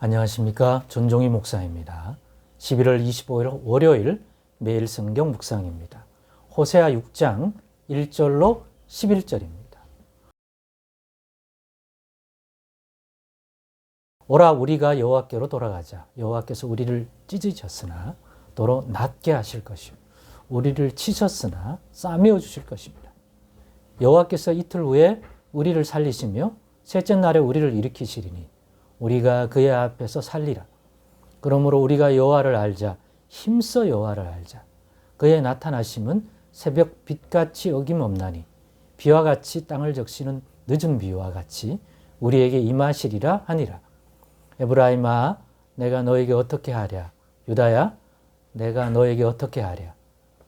안녕하십니까. 전종희 목사입니다. 11월 25일 월요일 매일 성경 묵상입니다. 호세아 6장 1절로 11절입니다. 오라 우리가 여호와께로 돌아가자. 여호와께서 우리를 찢으셨으나 도로 낫게 하실 것이요 우리를 치셨으나 싸매어 주실 것입니다. 여호와께서 이틀 후에 우리를 살리시며 셋째 날에 우리를 일으키시리니 우리가 그의 앞에서 살리라. 그러므로 우리가 여호와를 알자. 힘써 여호와를 알자. 그의 나타나심은 새벽 빛같이 어김없나니 비와 같이 땅을 적시는 늦은 비와 같이 우리에게 임하시리라 하니라. 에브라임아 내가 너에게 어떻게 하랴. 유다야 내가 너에게 어떻게 하랴.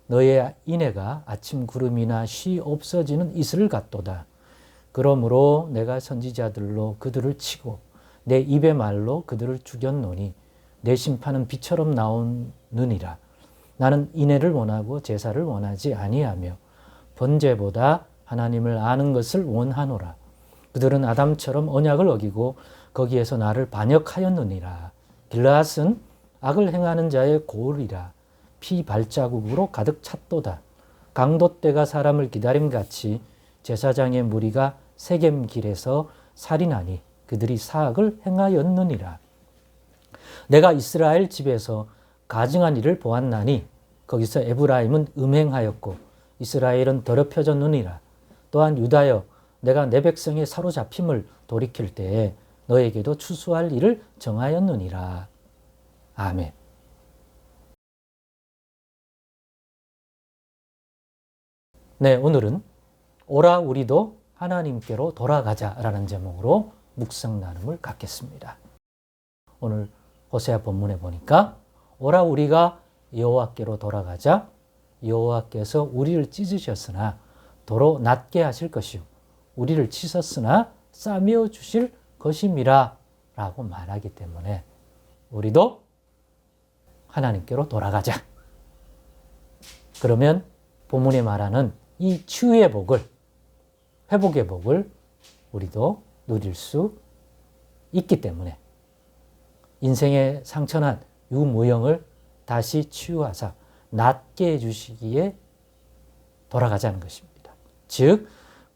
너의 인애가 아침 구름이나 쉬 없어지는 이슬 같도다. 그러므로 내가 선지자들로 그들을 치고 내 입의 말로 그들을 죽였노니 내 심판은 비처럼 나오느니라. 나는 인애를 원하고 제사를 원하지 아니하며 번제보다 하나님을 아는 것을 원하노라. 그들은 아담처럼 언약을 어기고 거기에서 나를 반역하였느니라. 길라앗은 악을 행하는 자의 고을이라. 피 발자국으로 가득 찼도다. 강도떼가 사람을 기다림같이 제사장의 무리가 세겜길에서 살인하니 그들이 사악을 행하였느니라. 내가 이스라엘 집에서 가증한 일을 보았나니 거기서 에브라임은 음행하였고 이스라엘은 더럽혀졌느니라. 또한 유다여 내가 내 백성의 사로잡힘을 돌이킬 때에 너에게도 추수할 일을 정하였느니라. 아멘. 네, 오늘은 오라 우리도 하나님께로 돌아가자라는 제목으로 묵상 나눔을 갖겠습니다. 오늘 호세아 본문에 보니까 오라 우리가 여호와께로 돌아가자. 여호와께서 우리를 찢으셨으나 도로 낫게 하실 것이요 우리를 치셨으나 싸매어 주실 것임이라 라고 말하기 때문에 우리도 하나님께로 돌아가자. 그러면 본문에 말하는 이 치유의 복을, 회복의 복을 우리도 누릴 수 있기 때문에 인생의 상처난 유무형을 다시 치유하사 낫게 해주시기에 돌아가자는 것입니다. 즉,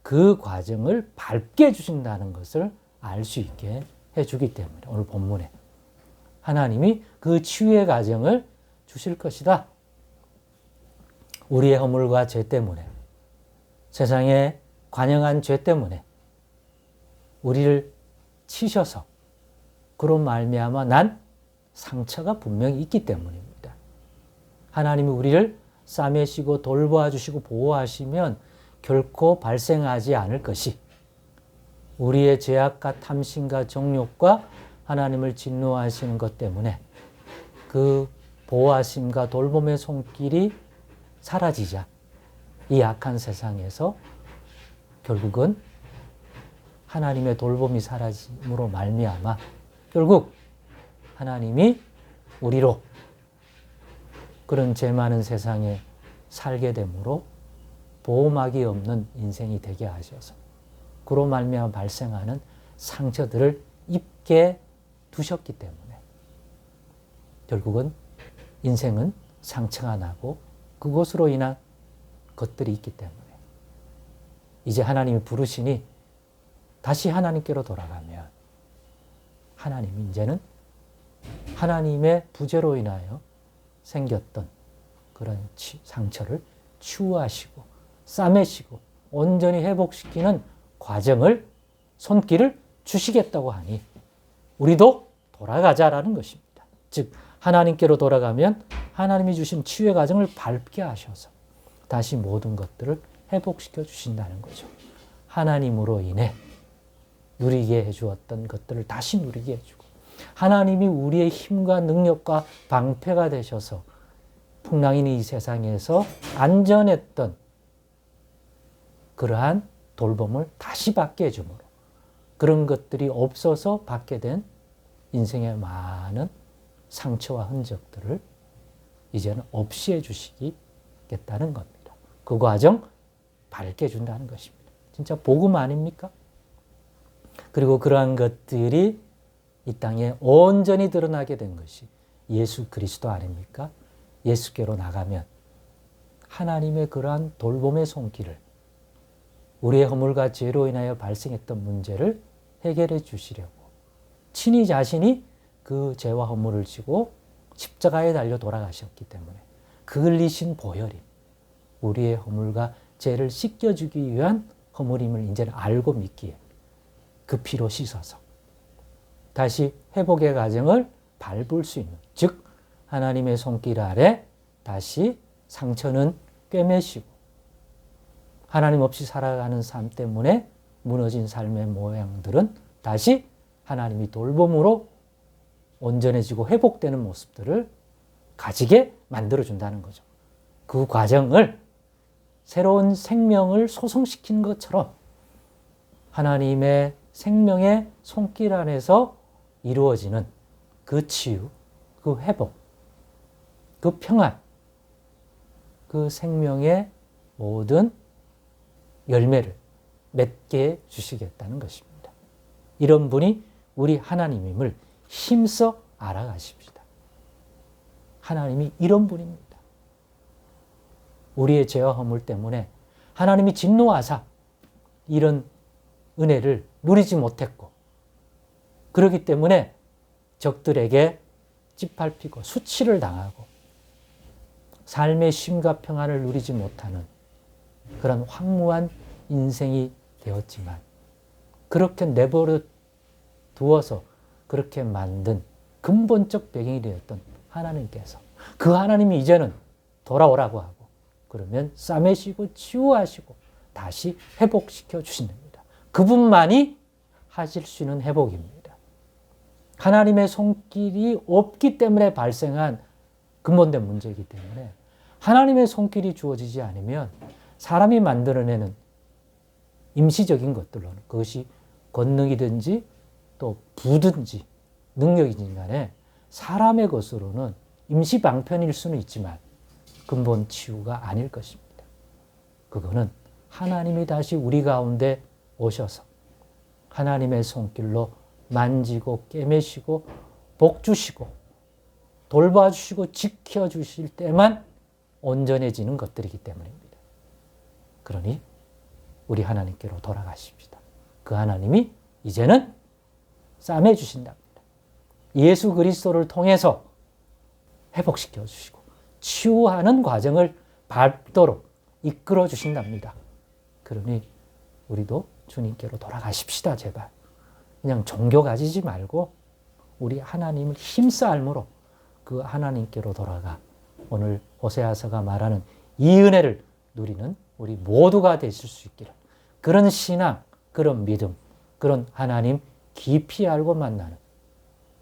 그 과정을 밟게 해주신다는 것을 알 수 있게 해주기 때문에 오늘 본문에 하나님이 그 치유의 과정을 주실 것이다. 우리의 허물과 죄 때문에 세상에 관영한 죄 때문에 우리를 치셔서 그런 말미암아 난 상처가 분명히 있기 때문입니다. 하나님이 우리를 싸매시고 돌보아 주시고 보호하시면 결코 발생하지 않을 것이 우리의 죄악과 탐심과 정욕과 하나님을 진노하시는 것 때문에 그 보호하심과 돌봄의 손길이 사라지자 이 악한 세상에서 결국은 하나님의 돌봄이 사라짐으로 말미암아 결국 하나님이 우리로 그런 죄 많은 세상에 살게 되므로 보호막이 없는 인생이 되게 하셔서 그로 말미암아 발생하는 상처들을 입게 두셨기 때문에 결국은 인생은 상처가 나고 그것으로 인한 것들이 있기 때문에 이제 하나님이 부르시니 다시 하나님께로 돌아가면 하나님이 이제는 하나님의 부재로 인하여 생겼던 그런 상처를 치유하시고 싸매시고 온전히 회복시키는 과정을 손길을 주시겠다고 하니 우리도 돌아가자라는 것입니다. 즉 하나님께로 돌아가면 하나님이 주신 치유의 과정을 밟게 하셔서 다시 모든 것들을 회복시켜 주신다는 거죠. 하나님으로 인해 누리게 해주었던 것들을 다시 누리게 해주고 하나님이 우리의 힘과 능력과 방패가 되셔서 풍랑인 이 세상에서 안전했던 그러한 돌봄을 다시 받게 해주므로 그런 것들이 없어서 받게 된 인생의 많은 상처와 흔적들을 이제는 없이 해주시겠다는 겁니다. 그 과정 밝게 해준다는 것입니다. 진짜 복음 아닙니까? 그리고 그러한 것들이 이 땅에 온전히 드러나게 된 것이 예수 그리스도 아닙니까? 예수께로 나가면 하나님의 그러한 돌봄의 손길을, 우리의 허물과 죄로 인하여 발생했던 문제를 해결해 주시려고 친히 자신이 그 죄와 허물을 지고 십자가에 달려 돌아가셨기 때문에 그 흘리신 보혈이 우리의 허물과 죄를 씻겨주기 위한 허물임을 이제는 알고 믿기에 그 피로 씻어서 다시 회복의 과정을 밟을 수 있는, 즉 하나님의 손길 아래 다시 상처는 꿰매시고 하나님 없이 살아가는 삶 때문에 무너진 삶의 모양들은 다시 하나님이 돌봄으로 온전해지고 회복되는 모습들을 가지게 만들어준다는 거죠. 그 과정을 새로운 생명을 소성시킨 것처럼 하나님의 생명의 손길 안에서 이루어지는 그 치유, 그 회복, 그 평안, 그 생명의 모든 열매를 맺게 주시겠다는 것입니다. 이런 분이 우리 하나님임을 힘써 알아가십시다. 하나님이 이런 분입니다. 우리의 죄와 허물 때문에 하나님이 진노하사 이런 은혜를 누리지 못했고, 그렇기 때문에 적들에게 짓밟히고 수치를 당하고 삶의 쉼과 평안을 누리지 못하는 그런 황무한 인생이 되었지만, 그렇게 내버려 두어서 그렇게 만든 근본적 배경이 되었던 하나님께서, 그 하나님이 이제는 돌아오라고 하고 그러면 싸매시고 치유하시고 다시 회복시켜 주신답니다. 그분만이 하실 수 있는 회복입니다. 하나님의 손길이 없기 때문에 발생한 근본된 문제이기 때문에 하나님의 손길이 주어지지 않으면 사람이 만들어내는 임시적인 것들로는, 그것이 권능이든지 또 부든지 능력이든지 간에 사람의 것으로는 임시 방편일 수는 있지만 근본 치유가 아닐 것입니다. 그거는 하나님이 다시 우리 가운데 오셔서 하나님의 손길로 만지고 꿰매시고 복주시고 돌봐주시고 지켜주실 때만 온전해지는 것들이기 때문입니다. 그러니 우리 하나님께로 돌아가십시다. 그 하나님이 이제는 싸매주신답니다. 예수 그리스도를 통해서 회복시켜 주시고 치유하는 과정을 밟도록 이끌어 주신답니다. 그러니 우리도 주님께로 돌아가십시다. 제발 그냥 종교 가지지 말고 우리 하나님을 힘써 알므로 그 하나님께로 돌아가 오늘 호세아서가 말하는 이 은혜를 누리는 우리 모두가 되실 수 있기를, 그런 신앙, 그런 믿음, 그런 하나님 깊이 알고 만나는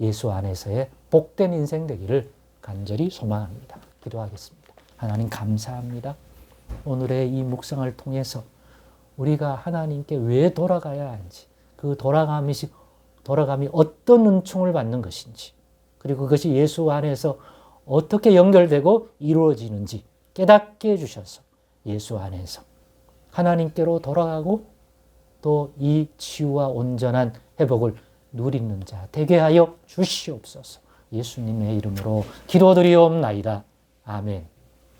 예수 안에서의 복된 인생 되기를 간절히 소망합니다. 기도하겠습니다. 하나님 감사합니다. 오늘의 이 묵상을 통해서 우리가 하나님께 왜 돌아가야 하는지, 그 돌아감이 어떤 은총을 받는 것인지, 그리고 그것이 예수 안에서 어떻게 연결되고 이루어지는지 깨닫게 해주셔서 예수 안에서 하나님께로 돌아가고 또 이 치유와 온전한 회복을 누리는 자 되게 하여 주시옵소서. 예수님의 이름으로 기도드리옵나이다. 아멘.